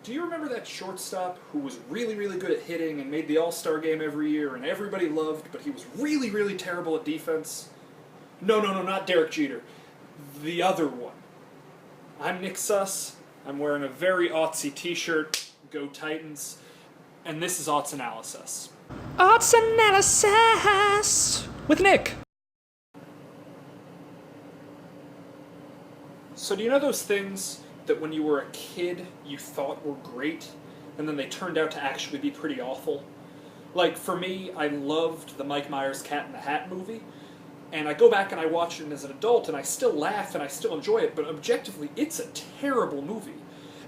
Do you remember that shortstop who was really, really good at hitting and made the All-Star game every year and everybody loved, but he was really, really terrible at defense? No, not Derek Jeter. The other one. I'm Nick Suss. I'm wearing a very Aughts t-shirt. Go Titans. And this is Aughts AnalySuss. Aughts AnalySuss with Nick. So do you know those things that when you were a kid you thought were great, and then they turned out to actually be pretty awful? Like, for me, I loved the Mike Myers Cat in the Hat movie, and I go back and I watch it as an adult, and I still laugh and I still enjoy it, but objectively, it's a terrible movie.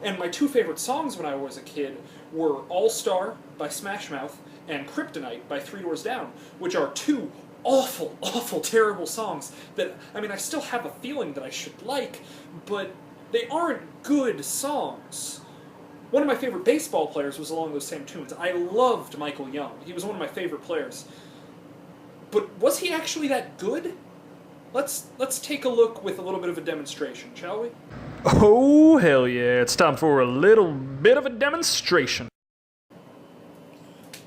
And my two favorite songs when I was a kid were All-Star by Smash Mouth and Kryptonite by Three Doors Down, which are two awful, awful, terrible songs that, I mean, I still have a feeling that I should like, but they aren't good songs. One of my favorite baseball players was along those same tunes. I loved Michael Young. He was one of my favorite players. But was he actually that good? Let's take a look with a little bit of a demonstration, shall we? Oh, hell yeah. It's time for a little bit of a demonstration.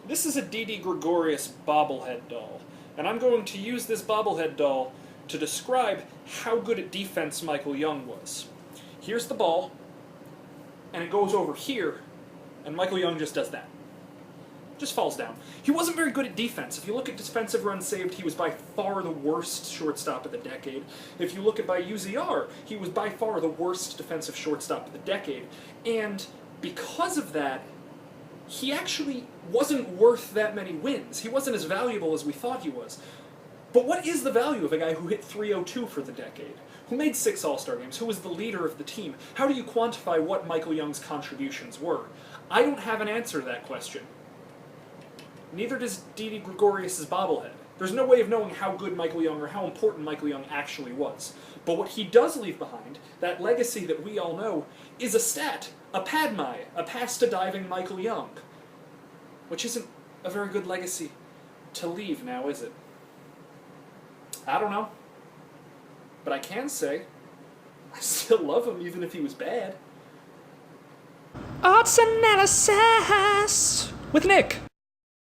This is a Didi Gregorius bobblehead doll, and I'm going to use this bobblehead doll to describe how good at defense Michael Young was. Here's the ball, and it goes over here, and Michael Young just does that. Just falls down. He wasn't very good at defense. If you look at defensive runs saved, he was by far the worst shortstop of the decade. If you look at by UZR, he was by far the worst defensive shortstop of the decade. And because of that, he actually wasn't worth that many wins. He wasn't as valuable as we thought he was. But what is the value of a guy who hit .302 for the decade? Who made 6 All-Star games? Who was the leader of the team? How do you quantify what Michael Young's contributions were? I don't have an answer to that question. Neither does Didi Gregorius' bobblehead. There's no way of knowing how good Michael Young or how important Michael Young actually was. But what he does leave behind, that legacy that we all know, is a stat, a padmai, a pasta-diving Michael Young. Which isn't a very good legacy to leave now, is it? I don't know. But I can say, I still love him even if he was bad. Aughts AnalySuss with Nick.